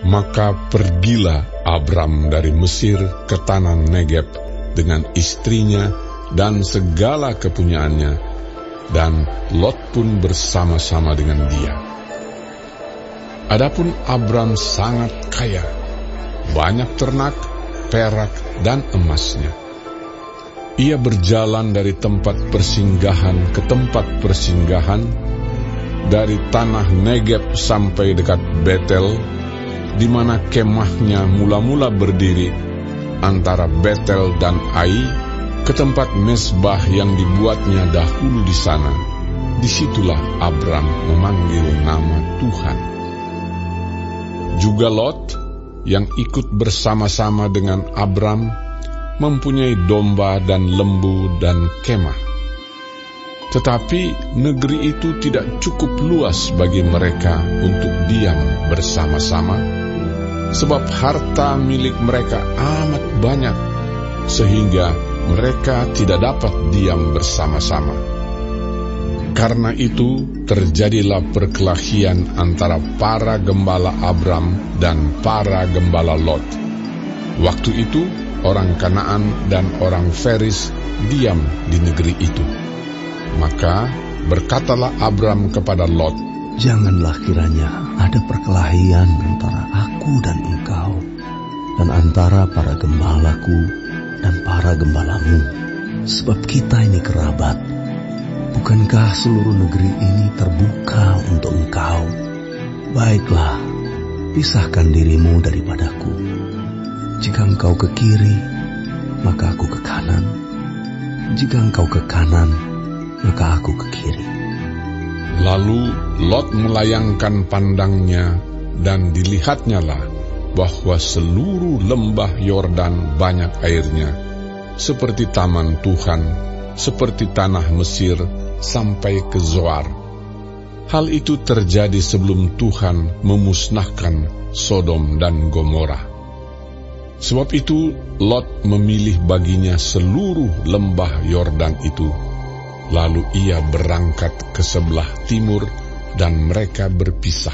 Maka pergilah Abram dari Mesir ke tanah Negeb dengan istrinya dan segala kepunyaannya, dan Lot pun bersama-sama dengan dia. Adapun Abram sangat kaya, banyak ternak, perak, dan emasnya. Ia berjalan dari tempat persinggahan ke tempat persinggahan, dari tanah Negeb sampai dekat Betel, di mana kemahnya mula-mula berdiri antara Betel dan Ai, ke tempat mezbah yang dibuatnya dahulu di sana. Disitulah Abram memanggil nama Tuhan. Juga Lot yang ikut bersama-sama dengan Abram mempunyai domba dan lembu dan kemah. Tetapi negeri itu tidak cukup luas bagi mereka untuk diam bersama-sama, sebab harta milik mereka amat banyak, sehingga mereka tidak dapat diam bersama-sama. Karena itu terjadilah perkelahian antara para gembala Abram dan para gembala Lot. Waktu itu orang Kanaan dan orang Feris diam di negeri itu. Maka berkatalah Abram kepada Lot, "Janganlah kiranya ada perkelahian antara aku dan engkau, dan antara para gembalaku dan para gembalamu, sebab kita ini kerabat. Bukankah seluruh negeri ini terbuka untuk engkau? Baiklah, pisahkan dirimu daripadaku. Jika engkau ke kiri, maka aku ke kanan. Jika engkau ke kanan, maka aku ke kiri." Lalu Lot melayangkan pandangnya, dan dilihatnyalah bahwa seluruh lembah Yordan banyak airnya, seperti taman Tuhan, seperti tanah Mesir, sampai ke Zoar. Hal itu terjadi sebelum Tuhan memusnahkan Sodom dan Gomora. Sebab itu Lot memilih baginya seluruh lembah Yordan itu. Lalu ia berangkat ke sebelah timur, dan mereka berpisah.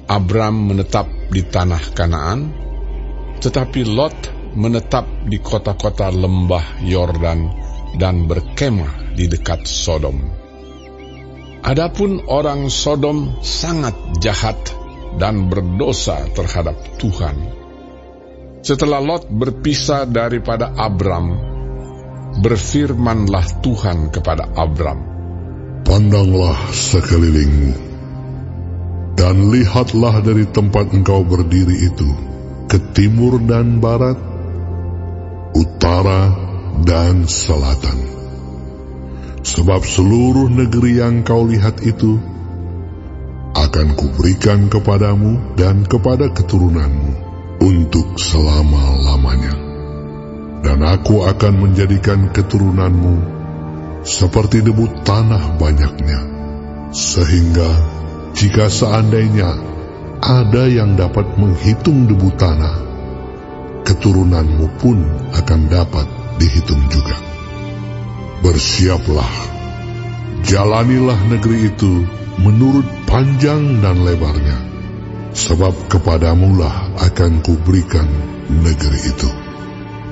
Abram menetap di tanah Kanaan, tetapi Lot menetap di kota-kota lembah Yordan dan berkemah di dekat Sodom. Adapun orang Sodom sangat jahat dan berdosa terhadap Tuhan. Setelah Lot berpisah daripada Abram, berfirmanlah Tuhan kepada Abram, "Pandanglah sekelilingmu, dan lihatlah dari tempat engkau berdiri itu, ke timur dan barat, utara dan selatan. Sebab seluruh negeri yang kau lihat itu akan kuberikan kepadamu dan kepada keturunanmu untuk selama-lamanya. Dan aku akan menjadikan keturunanmu seperti debu tanah banyaknya, sehingga jika seandainya ada yang dapat menghitung debu tanah, keturunanmu pun akan dapat dihitung juga. Bersiaplah, jalanilah negeri itu menurut panjang dan lebarnya, sebab kepadamulah akan kuberikan negeri itu."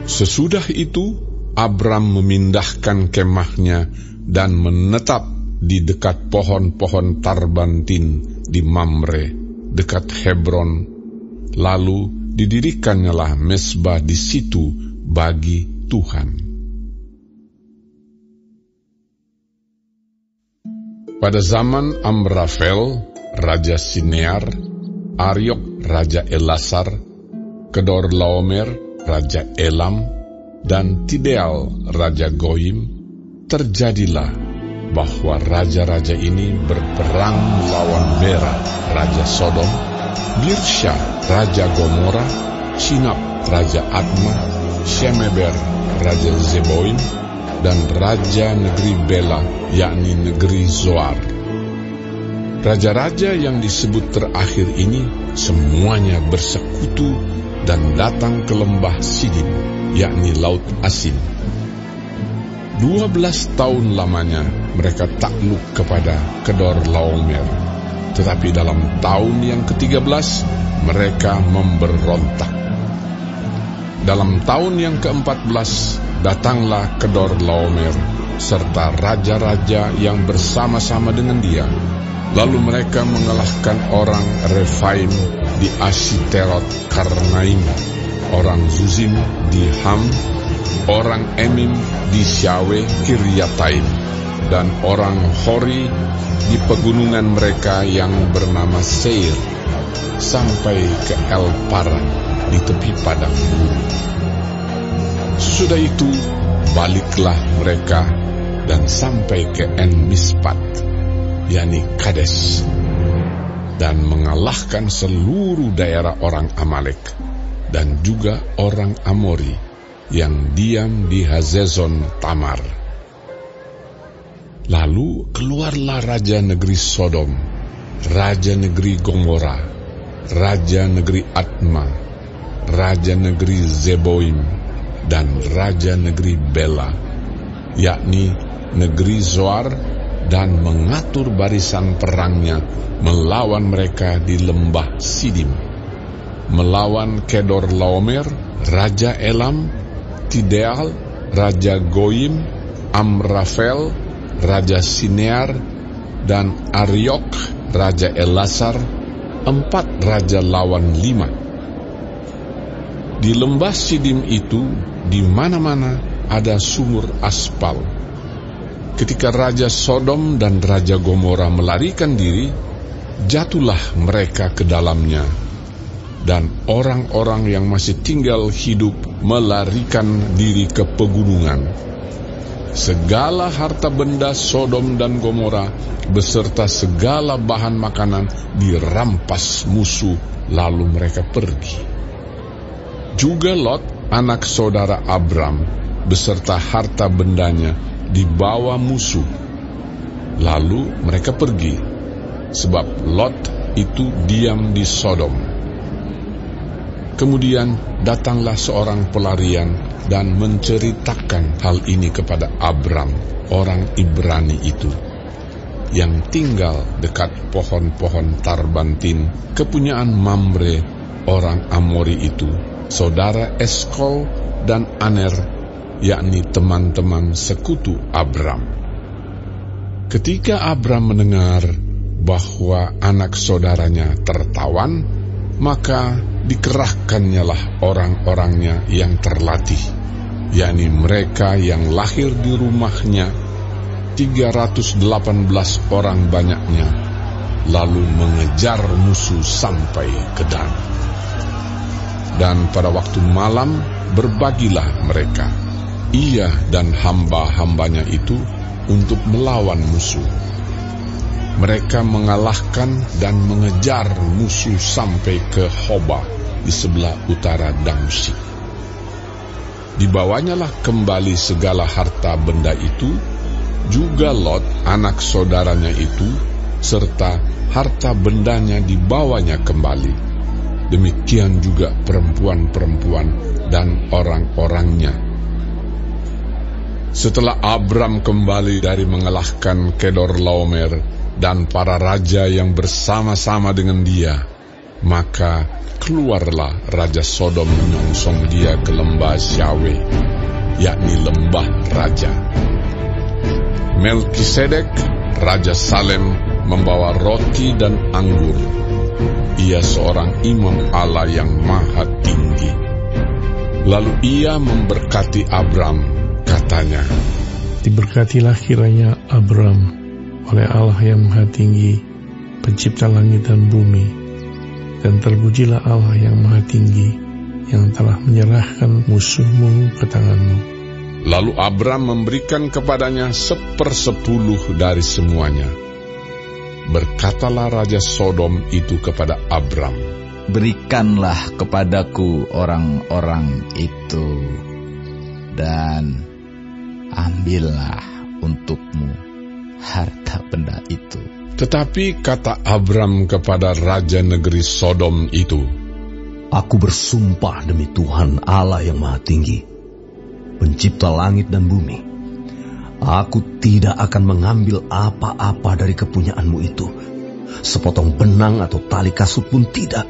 Sesudah itu Abram memindahkan kemahnya dan menetap di dekat pohon-pohon tarbantin di Mamre, dekat Hebron. Lalu didirikannya mezbah di situ bagi Tuhan. Pada zaman Amrafel, Raja Sinear, Ariok, Raja Elasar, Kedorlaomer, Raja Elam, dan Tideal, Raja Goyim, terjadilah bahwa raja-raja ini berperang melawan Bera, Raja Sodom, Birsha, Raja Gomora, Sinab, Raja Adma, Shemeber, Raja Zeboim, dan Raja negeri Bela, yakni negeri Zoar. Raja-raja yang disebut terakhir ini semuanya bersekutu dan datang ke lembah Sidim, yakni Laut Asin. 12 tahun lamanya mereka takluk kepada Kedorlaomer. Tetapi dalam tahun yang ke-13 mereka memberontak. Dalam tahun yang ke-14 datanglah Kedorlaomer serta raja-raja yang bersama-sama dengan dia. Lalu mereka mengalahkan orang Refaim di Ashiterot Karnaim, orang Zuzim di Ham, orang Emim di Syawe Kiryataim, dan orang Hori di pegunungan mereka yang bernama Seir, sampai ke El Paran di tepi padang gurun. Sudah itu baliklah mereka dan sampai ke En Mispat, yakni Kades, dan mengalahkan seluruh daerah orang Amalek dan juga orang Amori yang diam di Hazezon Tamar. Lalu keluarlah raja negeri Sodom, raja negeri Gomora, raja negeri Adma, raja negeri Zeboim, dan raja negeri Bela, yakni negeri Zoar, dan mengatur barisan perangnya melawan mereka di lembah Sidim, melawan Kedorlaomer, raja Elam, Tideal, raja Goyim, Amrafel, raja Sinear, dan Ariok, raja Elasar, 4 raja lawan 5. Di lembah Sidim itu, di mana-mana ada sumur aspal. Ketika Raja Sodom dan Raja Gomora melarikan diri, jatuhlah mereka ke dalamnya, dan orang-orang yang masih tinggal hidup melarikan diri ke pegunungan. Segala harta benda Sodom dan Gomora beserta segala bahan makanan dirampas musuh, lalu mereka pergi. Juga Lot, anak saudara Abram, beserta harta bendanya dibawa musuh, lalu mereka pergi, sebab Lot itu diam di Sodom. Kemudian datanglah seorang pelarian dan menceritakan hal ini kepada Abram, orang Ibrani itu, yang tinggal dekat pohon-pohon tarbantin kepunyaan Mamre, orang Amori itu, saudara Eskol dan Aner, yakni teman-teman sekutu Abram. Ketika Abram mendengar bahwa anak saudaranya tertawan, maka dikerahkannyalah orang-orangnya yang terlatih, yakni mereka yang lahir di rumahnya, 318 orang banyaknya, lalu mengejar musuh sampai ke Dan. Dan pada waktu malam berbagilah mereka, ia dan hamba-hambanya itu, untuk melawan musuh. Mereka mengalahkan dan mengejar musuh sampai ke Hoba di sebelah utara Damsyik. Dibawanyalah kembali segala harta benda itu, juga Lot, anak saudaranya itu, serta harta bendanya dibawanya kembali. Demikian juga perempuan-perempuan dan orang-orangnya. Setelah Abram kembali dari mengalahkan Kedorlaomer dan para raja yang bersama-sama dengan dia, maka keluarlah Raja Sodom menyongsong dia ke lembah Syawe, yakni lembah raja. Melkisedek, Raja Salem, membawa roti dan anggur. Ia seorang imam Allah yang maha tinggi. Lalu ia memberkati Abram. Katanya, diberkatilah kiranya Abram oleh Allah yang Maha Tinggi, pencipta langit dan bumi, dan terpujilah Allah yang Maha Tinggi, yang telah menyerahkan musuhmu ke tanganmu. Lalu Abram memberikan kepadanya 1/10 dari semuanya. Berkatalah Raja Sodom itu kepada Abram, berikanlah kepadaku orang-orang itu, dan ambillah untukmu harta benda itu. Tetapi kata Abram kepada raja negeri Sodom itu, aku bersumpah demi Tuhan Allah yang Maha Tinggi, pencipta langit dan bumi, aku tidak akan mengambil apa-apa dari kepunyaanmu itu, sepotong benang atau tali kasut pun tidak,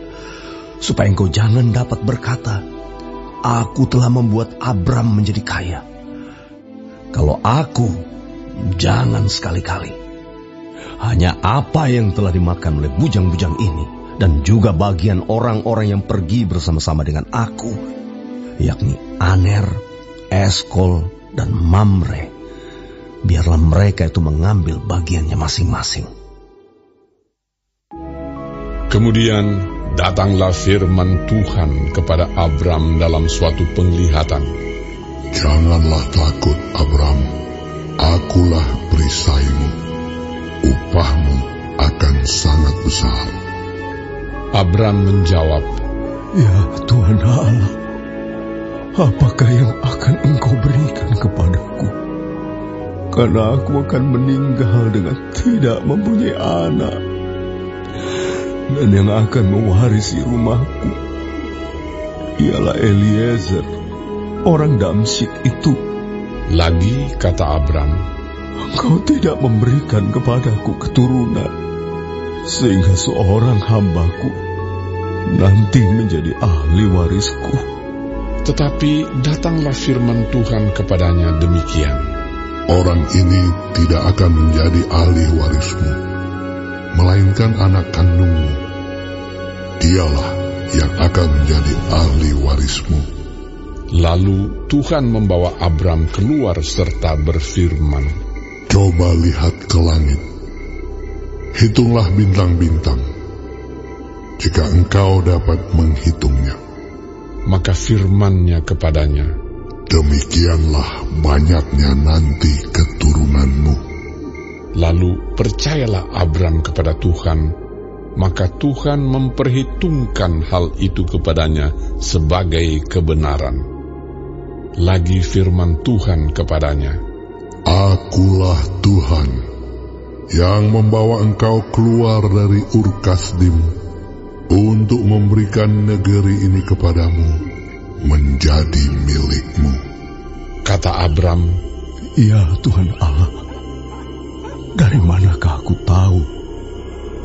supaya engkau jangan dapat berkata, aku telah membuat Abram menjadi kaya. Kalau aku, jangan sekali-kali. Hanya apa yang telah dimakan oleh bujang-bujang ini, dan juga bagian orang-orang yang pergi bersama-sama dengan aku, yakni Aner, Eskol, dan Mamre, biarlah mereka itu mengambil bagiannya masing-masing. Kemudian datanglah firman Tuhan kepada Abram dalam suatu penglihatan. Janganlah takut, Abram. Akulah perisaimu. Upahmu akan sangat besar. Abram menjawab, Ya Tuhan Allah, apakah yang akan Engkau berikan kepadaku? Karena aku akan meninggal dengan tidak mempunyai anak. Dan yang akan mewarisi rumahku ialah Eliezer, orang Damsyik itu. Lagi kata Abram, Engkau tidak memberikan kepadaku keturunan, sehingga seorang hambaku nanti menjadi ahli warisku. tetapi datanglah firman Tuhan kepadanya demikian. Orang ini tidak akan menjadi ahli warismu, melainkan anak kandungmu. Dialah yang akan menjadi ahli warismu. Lalu Tuhan membawa Abram keluar serta berfirman, Coba lihat ke langit, hitunglah bintang-bintang, jika engkau dapat menghitungnya. Maka firman-Nya kepadanya, Demikianlah banyaknya nanti keturunanmu. lalu percayalah Abram kepada Tuhan, maka Tuhan memperhitungkan hal itu kepadanya sebagai kebenaran. Lagi firman Tuhan kepadanya, Akulah Tuhan yang membawa engkau keluar dari Ur Kasdim untuk memberikan negeri ini kepadamu menjadi milikmu. kata Abram, Ya Tuhan Allah, dari manakah aku tahu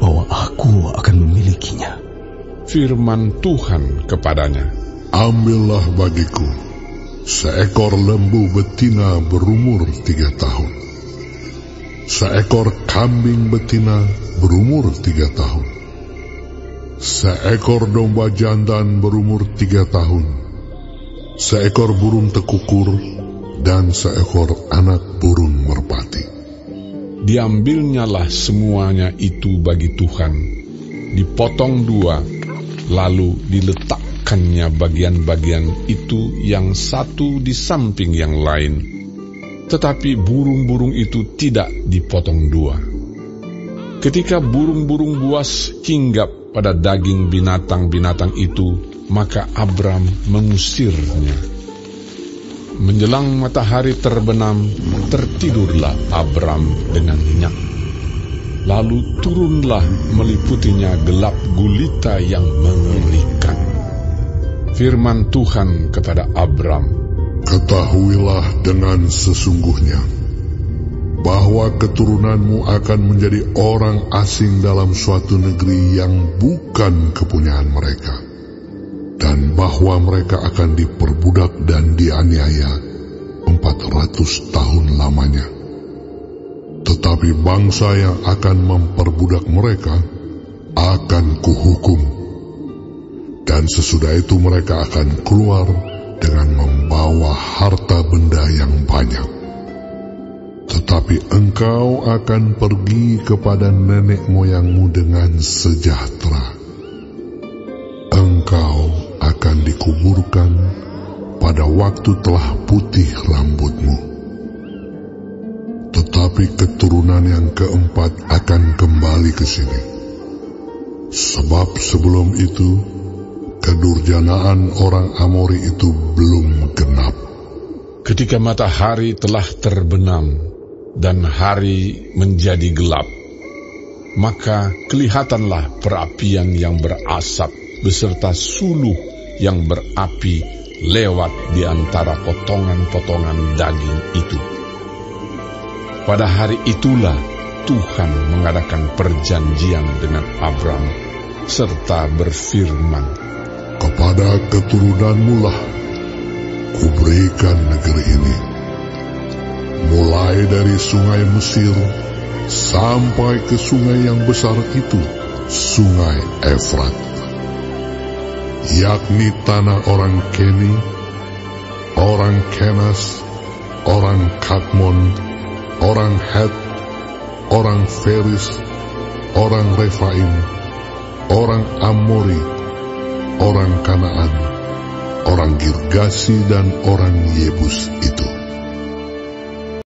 bahwa aku akan memilikinya? firman Tuhan kepadanya, Ambillah bagiku seekor lembu betina berumur 3 tahun, seekor kambing betina berumur 3 tahun, seekor domba jantan berumur 3 tahun, seekor burung tekukur, dan seekor anak burung merpati. Diambilnyalah semuanya itu bagi Tuhan, dipotong 2, lalu diletakkannya bagian-bagian itu yang satu di samping yang lain, tetapi burung-burung itu tidak dipotong 2. Ketika burung-burung buas hinggap pada daging binatang-binatang itu, maka Abram mengusirnya. Menjelang matahari terbenam, tertidurlah Abram dengan nyenyak. Lalu turunlah meliputinya gelap gulita yang mengerikan. Firman Tuhan kepada Abram, Ketahuilah dengan sesungguhnya bahwa keturunanmu akan menjadi orang asing dalam suatu negeri yang bukan kepunyaan mereka, dan bahwa mereka akan diperbudak dan dianiaya 400 tahun lamanya. Tetapi bangsa yang akan memperbudak mereka akan kuhukum, dan sesudah itu mereka akan keluar dengan membawa harta benda yang banyak. Tetapi engkau akan pergi kepada nenek moyangmu dengan sejahtera. Engkau akan dikuburkan pada waktu telah putih rambutmu. Tetapi keturunan yang keempat akan kembali ke sini. Sebab sebelum itu, kedurjanaan orang Amori itu belum genap. ketika matahari telah terbenam dan hari menjadi gelap, maka kelihatanlah perapian yang berasap beserta suluh yang berapi lewat di antara potongan-potongan daging itu. Pada hari itulah Tuhan mengadakan perjanjian dengan Abram, serta berfirman, "Kepada keturunanmu lah kuberikan negeri ini, mulai dari sungai Mesir sampai ke sungai yang besar itu, sungai Efrat, yakni tanah orang Keni, orang Kenas, orang Kadmon, orang Het, orang Feris, orang Refaim, orang Amori, orang Kanaan, orang Girgasi, dan orang Yebus itu.